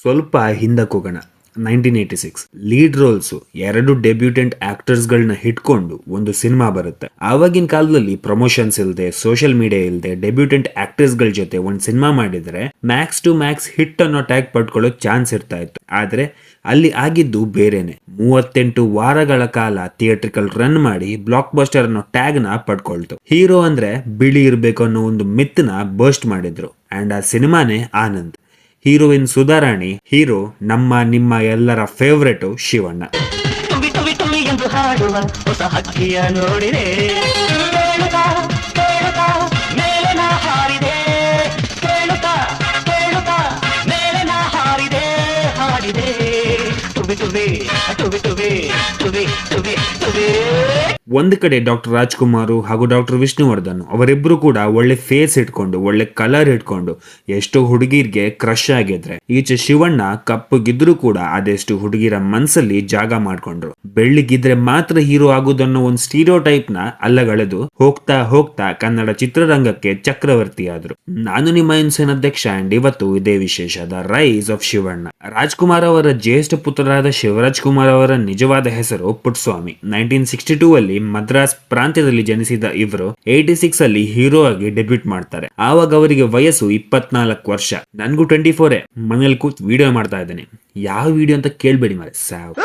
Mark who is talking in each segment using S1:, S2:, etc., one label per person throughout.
S1: ಸ್ವಲ್ಪ ಹಿಂದಕ್ಕೆ ಹೋಗೋಣ. 1986 ಲೀಡ್ ರೋಲ್ಸು 2 ಡೆಬ್ಯೂಟೆಂಟ್ ಆಕ್ಟರ್ಸ್ಗಳನ್ನ ಹಿಡ್ಕೊಂಡು ಒಂದು ಸಿನಿಮಾ ಬರುತ್ತೆ. ಆವಾಗಿನ ಕಾಲದಲ್ಲಿ ಪ್ರಮೋಷನ್ಸ್ ಇಲ್ಲದೆ, ಸೋಷಿಯಲ್ ಮೀಡಿಯಾ ಇಲ್ಲದೆ, ಡೆಬ್ಯೂಟೆಂಟ್ ಆಕ್ಟರ್ಸ್ಗಳ ಜೊತೆ ಒಂದು ಸಿನಿಮಾ ಮಾಡಿದ್ರೆ ಮ್ಯಾಕ್ಸ್ ಟು ಮ್ಯಾಕ್ಸ್ ಹಿಟ್ ಅನ್ನೋ ಟ್ಯಾಗ್ ಪಡ್ಕೊಳ್ಳೋ ಚಾನ್ಸ್ ಇರ್ತಾ ಇತ್ತು. ಆದ್ರೆ ಅಲ್ಲಿ ಆಗಿದ್ದು ಬೇರೆನೆ. 38 ವಾರಗಳ ಕಾಲ ಥಿಯೇಟ್ರಿಕಲ್ ರನ್ ಮಾಡಿ ಬ್ಲಾಕ್ ಬಸ್ಟರ್ ಅನ್ನೋ ಟ್ಯಾಗ್ ನ ಪಡ್ಕೊಳ್ತು. ಹೀರೋ ಅಂದ್ರೆ ಬಿಳಿ ಇರ್ಬೇಕು ಅನ್ನೋ ಒಂದು ಮಿತ್ನ ಬರ್ಸ್ಟ್ ಮಾಡಿದ್ರು. ಅಂಡ್ ಆ ಸಿನಿಮಾನೇ ಆನಂದ್. ಹೀರೋಯಿನ್ ಸುಧಾರಾಣಿ, ಹೀರೋ ನಮ್ಮ ನಿಮ್ಮ ಎಲ್ಲರ ಫೇವ್ರೇಟು ಶಿವಣ್ಣ.
S2: ತುವಿ ತುವಿ ತುವಿ ಎಂದು ಹಾಡುವ ಹೊಸ ಹಕ್ಕಿಯ ನೋಡಿದೆ, ಕೇಳುತ್ತಾ ಕೇಳುತ್ತಾ ಮೇಲೆ ನಾ ಹಾರಿದೆ, ಕೇಳುತ್ತಾ ಕೇಳುತ್ತಾ ಮೇಲೆ ನಾ ಹಾರಿದೆ, ಹಾಡಿದೆ ತುವಿ ತುವಿ ತುವಿ ತುವಿ ತುವಿ ತುವಿ ತುವಿ.
S1: ಒಂದು ಕಡೆ ಡಾಕ್ಟರ್ ರಾಜ್ಕುಮಾರ್ ಹಾಗೂ ಡಾಕ್ಟರ್ ವಿಷ್ಣುವರ್ಧನ್ ಅವರಿಬ್ರು ಕೂಡ ಒಳ್ಳೆ ಫೇಸ್ ಇಟ್ಕೊಂಡು, ಒಳ್ಳೆ ಕಲರ್ ಇಟ್ಕೊಂಡು ಎಷ್ಟೋ ಹುಡುಗಿರ್ಗೆ ಕ್ರಶ್ ಆಗಿದ್ರೆ, ಈಚೆ ಶಿವಣ್ಣ ಕಪ್ಪಗಿದ್ರು ಕೂಡ ಅದೆಷ್ಟು ಹುಡುಗಿರ ಮನ್ಸಲ್ಲಿ ಜಾಗ ಮಾಡ್ಕೊಂಡ್ರು. ಬೆಳ್ಳಿಗಿದ್ರೆ ಮಾತ್ರ ಹೀರೋ ಆಗುದನ್ನೋ ಒಂದು ಸ್ಟೀರಿಯೋ ಟೈಪ್ ನ ಅಲ್ಲಗಳೆದು ಹೋಗ್ತಾ ಹೋಗ್ತಾ ಕನ್ನಡ ಚಿತ್ರರಂಗಕ್ಕೆ ಚಕ್ರವರ್ತಿ ಆದ್ರು. ನಾನು ನಿಮ್ಮ ಇನ್ಸೇನ್ ಅಧ್ಯಕ್ಷ. ಅಂಡ್ ಇವತ್ತು ಇದೇ ವಿಶೇಷ, the rise of Shivanna. Rajkumar ಅವರ ಜ್ಯೇಷ್ಠ ಪುತ್ರರಾದ ಶಿವರಾಜ್ ಕುಮಾರ್ ಅವರ ನಿಜವಾದ ಹೆಸರು ಪುಟ್ಟಸ್ವಾಮಿ. 1962 ಅಲ್ಲಿ ಮದ್ರಾಸ್ ಪ್ರಾಂತ್ಯದಲ್ಲಿ ಜನಿಸಿದ ಇವರು 86 ಅಲ್ಲಿ ಹೀರೋ ಆಗಿ ಡೆಬ್ಯೂಟ್ ಮಾಡ್ತಾರೆ. ಆವಾಗ ಅವರಿಗೆ ವಯಸ್ಸು 24 ವರ್ಷ. ನನ್ಗೂ 24. ಮನೇಲಿ ಕೂತ್ ವಿಡಿಯೋ ಮಾಡ್ತಾ ಇದ್ದೇನೆ. ಯಾವ ವಿಡಿಯೋ ಅಂತ ಕೇಳ್ಬೇಡಿ ಮಾರೆ, ಸಾವು.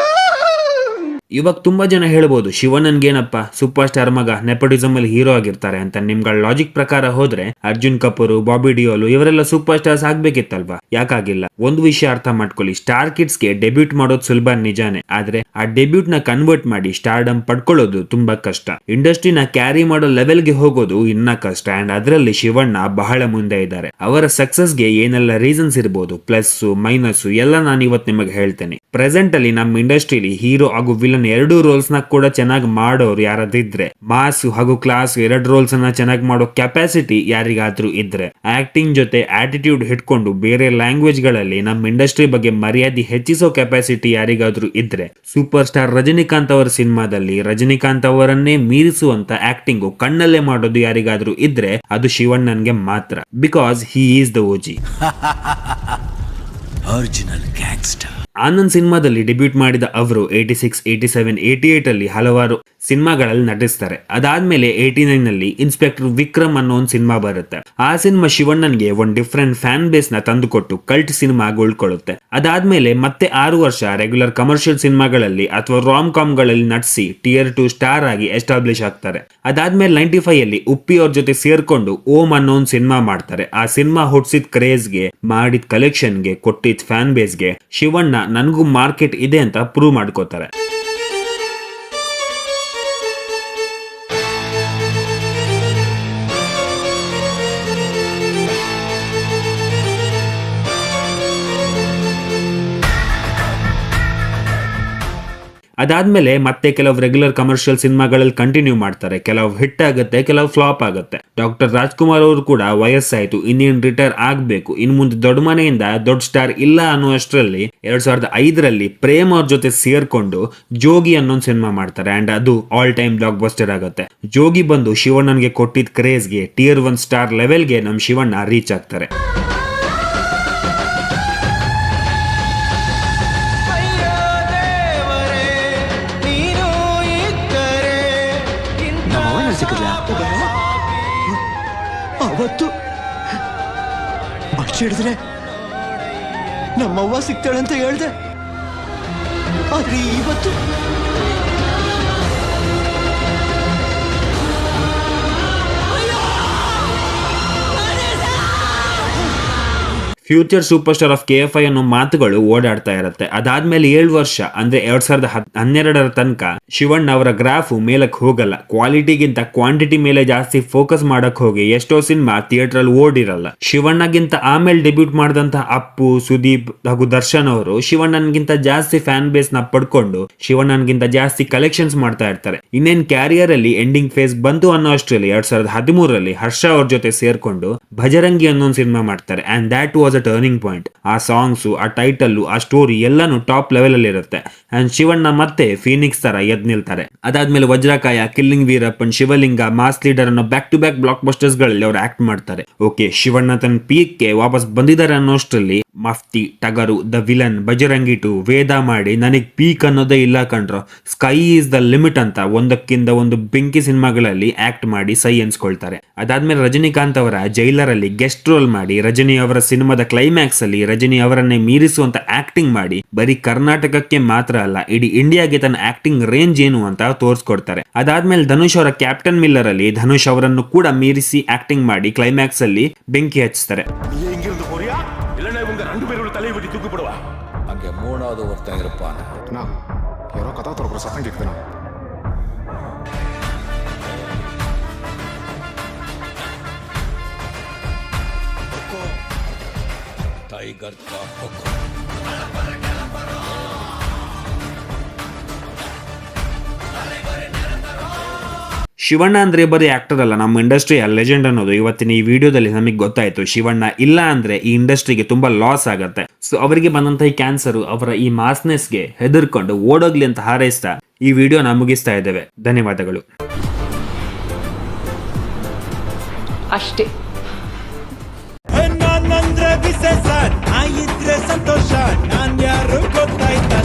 S1: ಇವಾಗ ತುಂಬಾ ಜನ ಹೇಳ್ಬೋದು, ಶಿವಣ್ಣನ್ಗೇನಪ್ಪ ಸೂಪರ್ ಸ್ಟಾರ್ ಮಗ, ನೆಪೋಟಿಸಮ್ ಅಲ್ಲಿ ಹೀರೋ ಆಗಿರ್ತಾರೆ ಅಂತ. ನಿಮ್ಗಳ ಲಾಜಿಕ್ ಪ್ರಕಾರ ಹೋದ್ರೆ ಅರ್ಜುನ್ ಕಪೂರ್, ಬಾಬಿ ಡಿಯೋಲ್ ಇವರೆಲ್ಲ ಸೂಪರ್ ಸ್ಟಾರ್ಸ್ ಆಗ್ಬೇಕಿತ್ತಲ್ವಾ? ಯಾಕಾಗಿಲ್ಲ? ಒಂದು ವಿಷಯ ಅರ್ಥ ಮಾಡ್ಕೊಳ್ಳಿ, ಸ್ಟಾರ್ ಕಿಡ್ಸ್ಗೆ ಡೆಬ್ಯೂಟ್ ಮಾಡೋದು ಸುಲಭ ನಿಜಾನೇ, ಆದ್ರೆ ಆ ಡೆಬ್ಯೂಟ್ ನ ಕನ್ವರ್ಟ್ ಮಾಡಿ ಸ್ಟಾರ್ಡಮ್ ಪಡ್ಕೊಳ್ಳೋದು ತುಂಬಾ ಕಷ್ಟ. ಇಂಡಸ್ಟ್ರಿನ ಕ್ಯಾರಿ ಮಾಡೋ ಲೆವೆಲ್ಗೆ ಹೋಗೋದು ಇನ್ನ ಕಷ್ಟ. ಅಂಡ್ ಅದರಲ್ಲಿ ಶಿವಣ್ಣ ಬಹಳ ಮುಂದೆ ಇದ್ದಾರೆ. ಅವರ ಸಕ್ಸಸ್ಗೆ ಏನೆಲ್ಲ ರೀಸನ್ಸ್ ಇರ್ಬೋದು, ಪ್ಲಸ್ ಮೈನಸ್ ಎಲ್ಲ ನಾನು ಇವತ್ತು ನಿಮಗೆ ಹೇಳ್ತೇನೆ. ಪ್ರೆಸೆಂಟ್ ಅಲ್ಲಿ ನಮ್ಮ ಇಂಡಸ್ಟ್ರಿಲಿ ಹೀರೋ ಹಾಗೂ ವಿಲನ್ 2 ರೋಲ್ಸ್ ನ ಕೂಡ ಚೆನ್ನಾಗಿ ಮಾಡೋರು ಯಾರಾದಿದ್ರೆ, ಮಾಸ್ ಹಾಗೂ ಕ್ಲಾಸ್ 2 ರೋಲ್ಸ್ ಅನ್ನ ಚೆನ್ನಾಗಿ ಮಾಡೋ ಕೆಪಾಸಿಟಿ ಯಾರಿಗಾದ್ರೂ ಇದ್ರೆ, ಆಕ್ಟಿಂಗ್ ಜೊತೆ ಆಟಿಟ್ಯೂಡ್ ಹಿಡ್ಕೊಂಡು ಬೇರೆ ಲ್ಯಾಂಗ್ವೇಜ್ ಗಳಲ್ಲಿ ನಮ್ಮ ಇಂಡಸ್ಟ್ರಿ ಬಗ್ಗೆ ಮರ್ಯಾದೆ ಹೆಚ್ಚಿಸೋ ಕೆಪಾಸಿಟಿ ಯಾರಿಗಾದ್ರೂ ಇದ್ರೆ, ಸೂಪರ್ ಸ್ಟಾರ್ ರಜನಿಕಾಂತ್ ಅವರ ಸಿನಿಮಾದಲ್ಲಿ ರಜನಿಕಾಂತ್ ಅವರನ್ನೇ ಮೀರಿಸುವಂತ ಆಕ್ಟಿಂಗ್ ಕಣ್ಣಲ್ಲೇ ಮಾಡೋದು ಯಾರಿಗಾದ್ರೂ ಇದ್ರೆ ಅದು ಶಿವಣ್ಣನ್ಗೆ ಮಾತ್ರ. Because he is the OG.
S3: Original gangster.
S1: Anand ಸಿನಿಮಾದಲ್ಲಿ ಡೆಬ್ಯೂಟ್ ಮಾಡಿದ ಅವರು 86, 87, 88 ಅಲ್ಲಿ ಹಲವಾರು ಸಿನಿಮಾಗಳಲ್ಲಿ ನಟಿಸ್ತಾರೆ. ಅದಾದ್ಮೇಲೆ 89 ನಲ್ಲಿ ಇನ್ಸ್ಪೆಕ್ಟರ್ ವಿಕ್ರಮ್ ಅನ್ನೋ ಒಂದು ಸಿನಿಮಾ ಬರುತ್ತೆ. ಆ ಸಿನಿಮಾ ಶಿವಣ್ಣನ್ಗೆ ಒಂದು ಡಿಫ್ರೆಂಟ್ ಫ್ಯಾನ್ ಬೇಸ್ ನ ತಂದುಕೊಟ್ಟು ಕಲ್ಟ್ ಸಿನಿಮಾ ಉಳ್ಕೊಳ್ಳುತ್ತೆ. ಅದಾದ್ಮೇಲೆ ಮತ್ತೆ 6 ವರ್ಷ ರೆಗ್ಯುಲರ್ ಕಮರ್ಷಿಯಲ್ ಸಿನಿಮಾಗಳಲ್ಲಿ ಅಥವಾ ರಾಮ್ ಕಾಮ್ ಗಳಲ್ಲಿ ನಟಿಸಿ Tier 2 ಸ್ಟಾರ್ ಆಗಿ ಎಸ್ಟಾಬ್ಲಿಷ್ ಆಗ್ತಾರೆ. ಅದಾದ್ಮೇಲೆ 95 ಅಲ್ಲಿ ಉಪ್ಪಿ ಅವ್ರ ಜೊತೆ ಸೇರ್ಕೊಂಡು ಓಂ ಅನ್ನೋ ಒಂದು ಸಿನಿಮಾ ಮಾಡ್ತಾರೆ. ಆ ಸಿನಿಮಾ ಹುಟ್ಟಿಸಿದ ಕ್ರೇಜ್ಗೆ, ಮಾಡಿದ ಕಲೆಕ್ಷನ್ಗೆ, ಕೊಟ್ಟಿದ್ದ ಫ್ಯಾನ್ ಬೇಸ್ಗೆ ಶಿವಣ್ಣ ನನಗೂ ಮಾರ್ಕೆಟ್ ಇದೆ ಅಂತ ಪ್ರೂವ್ ಮಾಡ್ಕೋತಾರೆ. ಅದಾದ್ಮೇಲೆ ಮತ್ತೆ ಕೆಲವು ರೆಗ್ಯುಲರ್ ಕಮರ್ಷಿಯಲ್ ಸಿನಿಮಾಗಳಲ್ಲಿ ಕಂಟಿನ್ಯೂ ಮಾಡ್ತಾರೆ. ಕೆಲವು ಹಿಟ್ ಆಗುತ್ತೆ, ಕೆಲವು ಫ್ಲಾಪ್ ಆಗುತ್ತೆ. ಡಾಕ್ಟರ್ ರಾಜ್ಕುಮಾರ್ ಅವರು ಕೂಡ ವಯಸ್ಸಾಯ್ತು, ಇನ್ನೇನು ರಿಟೈರ್ ಆಗ್ಬೇಕು, ಇನ್ ಮುಂದೆ ದೊಡ್ಡ ಮನೆಯಿಂದ ದೊಡ್ಡ ಸ್ಟಾರ್ ಇಲ್ಲ ಅನ್ನೋ ಅಷ್ಟರಲ್ಲಿ 2005ರಲ್ಲಿ ಪ್ರೇಮ್ ಅವ್ರ ಜೊತೆ ಸೇರ್ಕೊಂಡು ಜೋಗಿ ಅನ್ನೋ ಸಿನಿಮಾ ಮಾಡ್ತಾರೆ. ಅಂಡ್ ಅದು ಆಲ್ ಟೈಮ್ ಬ್ಲಾಕ್ ಬಸ್ಟರ್ ಆಗುತ್ತೆ. ಜೋಗಿ ಬಂದು ಶಿವಣ್ಣನ್ಗೆ ಕೊಟ್ಟಿದ್ದ ಕ್ರೇಜ್ಗೆ Tier 1 ಸ್ಟಾರ್ ಲೆವೆಲ್ಗೆ ನಮ್ ಶಿವಣ್ಣ ರೀಚ್ ಆಗ್ತಾರೆ.
S3: ಅವತ್ತು ಅಷ್ಟು ಹಿಡಿದ್ರೆ ನಮ್ಮವ್ವ ಸಿಗ್ತಾಳಂತ ಹೇಳ್ದೆ, ಆದ್ರೆ ಇವತ್ತು
S1: future super star of KFI ಅನ್ನೋ ಮಾತುಗಳು ಓಡಾಡ್ತಾ ಇರುತ್ತೆ. ಅದಾದ್ಮೇಲೆ 7 ವರ್ಷ ಅಂದ್ರೆ 2012ರ ತನಕ ಶಿವಣ್ಣ ಅವರ ಗ್ರಾಫ್ ಮೇಲಕ್ಕೆ ಹೋಗಲ್ಲ. ಕ್ವಾಲಿಟಿಗಿಂತ ಕ್ವಾಂಟಿಟಿ ಮೇಲೆ ಜಾಸ್ತಿ ಫೋಕಸ್ ಮಾಡಕ್ ಹೋಗಿ ಎಷ್ಟೋ ಸಿನಿಮಾ ಥಿಯೇಟರ್ ಅಲ್ಲಿ ಓಡಿರಲ್ಲ. ಶಿವಣ್ಣಗಿಂತ ಆಮೇಲೆ ಡೆಬ್ಯೂಟ್ ಮಾಡಿದಂತ ಅಪ್ಪು, ಸುದೀಪ್ ಹಾಗೂ ದರ್ಶನ್ ಅವರು ಶಿವಣ್ಣನ್ಗಿಂತ ಜಾಸ್ತಿ ಫ್ಯಾನ್ ಬೇಸ್ ನ ಪಡ್ಕೊಂಡು ಶಿವಣ್ಣನ್ಗಿಂತ ಜಾಸ್ತಿ ಕಲೆಕ್ಷನ್ಸ್ ಮಾಡ್ತಾ ಇರ್ತಾರೆ. ಇನ್ನೇನ್ ಕ್ಯಾರಿಯರ್ ಅಲ್ಲಿ ಎಂಡಿಂಗ್ ಫೇಸ್ ಬಂತು ಅನ್ನೋ ಅಷ್ಟರಲ್ಲಿ 2013ರಲ್ಲಿ ಹರ್ಷ ಅವ್ರ ಜೊತೆ ಸೇರ್ಕೊಂಡು ಭಜರಂಗಿ ಅನ್ನೋ ಸಿನಿಮಾ ಮಾಡ್ತಾರೆ. And that was the turning point. ಆ ಸಾಂಗ್ಸು, ಆ ಟೈಟಲ್ಲು, ಆ ಸ್ಟೋರಿ ಎಲ್ಲಾನು ಟಾಪ್ ಲೆವೆಲ್ ಅಲ್ಲಿ ಇರುತ್ತೆ. ಅಂಡ್ ಶಿವಣ್ಣ ಮತ್ತೆ ಫೀನಿಕ್ಸ್ ತರ ಎದ್ ನಿಲ್ತಾರೆ. ಅದಾದ್ಮೇಲೆ Vajrakaya, killing Veerappan, Shivalinga, mass leader ಅನ್ನೋ back to back blockbusters ಗಳಲ್ಲಿ ಅವ್ರು ಆಕ್ಟ್ ಮಾಡ್ತಾರೆ. ಓಕೆ, ಶಿವಣ್ಣ ತನ್ನ ಪೀಕ್ ಗೆ ವಾಪಸ್ ಬಂದಿದ್ದಾರೆ ಅನ್ನೋಷ್ಟರಲ್ಲಿ ಮಫ್ತಿ, ಟಗರು, ದ ವಿಲನ್, ಬಜರಂಗಿ 2, ವೇದ ಮಾಡಿ ನನಗ್ ಪೀಕ್ ಅನ್ನೋದೇ ಇಲ್ಲ ಕಂಡ್ರು, ಸ್ಕೈ ಈಸ್ ದ ಲಿಮಿಟ್ ಅಂತ ಒಂದಕ್ಕಿಂತ ಒಂದು ಬೆಂಕಿ ಸಿನಿಮಾಗಳಲ್ಲಿ ಆಕ್ಟ್ ಮಾಡಿ ಸೈ ಎನ್ಸ್ಕೊಳ್ತಾರೆ. ಅದಾದ್ಮೇಲೆ ರಜನಿಕಾಂತ್ ಅವರ ಜೈಲರ್ ಅಲ್ಲಿ ಗೆಸ್ಟ್ ರೋಲ್ ಮಾಡಿ ರಜನಿ ಅವರ ಸಿನಿಮಾದ ಕ್ಲೈಮ್ಯಾಕ್ಸ್ ಅಲ್ಲಿ ರಜನಿ ಅವರನ್ನೇ ಮೀರಿಸುವಂತ ಆಕ್ಟಿಂಗ್ ಮಾಡಿ ಬರೀ ಕರ್ನಾಟಕಕ್ಕೆ ಮಾತ್ರ ಅಲ್ಲ ಇಡೀ ಇಂಡಿಯಾಗೆ ತನ್ನ ಆಕ್ಟಿಂಗ್ ರೇಂಜ್ ಏನು ಅಂತ ತೋರಿಸ್ಕೊಡ್ತಾರೆ. ಅದಾದ್ಮೇಲೆ ಧನುಷ್ ಅವರ ಕ್ಯಾಪ್ಟನ್ ಮಿಲ್ಲರ್ ಅಲ್ಲಿ ಧನುಷ್ ಅವರನ್ನು ಕೂಡ ಮೀರಿಸಿ ಆಕ್ಟಿಂಗ್ ಮಾಡಿ ಕ್ಲೈಮ್ಯಾಕ್ಸ್ ಅಲ್ಲಿ ಬೆಂಕಿ ಹಚ್ತಾರೆ.
S4: அங்கே மூணாவது ஒருத்தன் இருப்பான்.
S5: யாரோ கதா திறக்கிற சத்தம் கேட்குதுண்ணா.
S4: டைகர் கா ஹுக்கும்.
S1: ಶಿವಣ್ಣ ಅಂದ್ರೆ ಬರೀ ಆಕ್ಟರ್ ಅಲ್ಲ, ನಮ್ಮ ಇಂಡಸ್ಟ್ರಿಯ ಲೆಜೆಂಡ್ ಅನ್ನೋದು ಇವತ್ತಿನ ಈ ವಿಡಿಯೋದಲ್ಲಿ ನಮಗೆ ಗೊತ್ತಾಯ್ತು. ಶಿವಣ್ಣ ಇಲ್ಲ ಅಂದ್ರೆ ಈ ಇಂಡಸ್ಟ್ರಿಗೆ ತುಂಬಾ ಲಾಸ್ ಆಗತ್ತೆ. ಸೊ ಅವರಿಗೆ ಬಂದಂತ ಈ ಕ್ಯಾನ್ಸರ್ ಅವರ ಈ ಮಾಸ್ನೆಸ್ಗೆ ಹೆದರ್ಕೊಂಡು ಓಡೋಗ್ಲಿ ಅಂತ ಹಾರೈಸ್ತಾ ಈ ವಿಡಿಯೋನ ಮುಗಿಸ್ತಾ ಇದ್ದೇವೆ. ಧನ್ಯವಾದಗಳು.
S6: ಅಷ್ಟೇ.
S3: ನಾನಂದ್ರೆ ವಿಶೇಷ, ನಾ ಇದ್ರೆ ಸಂತೋಷ, ನಾನ್ ಯಾರು ಗೊತ್ತಾಯ್ತಾ?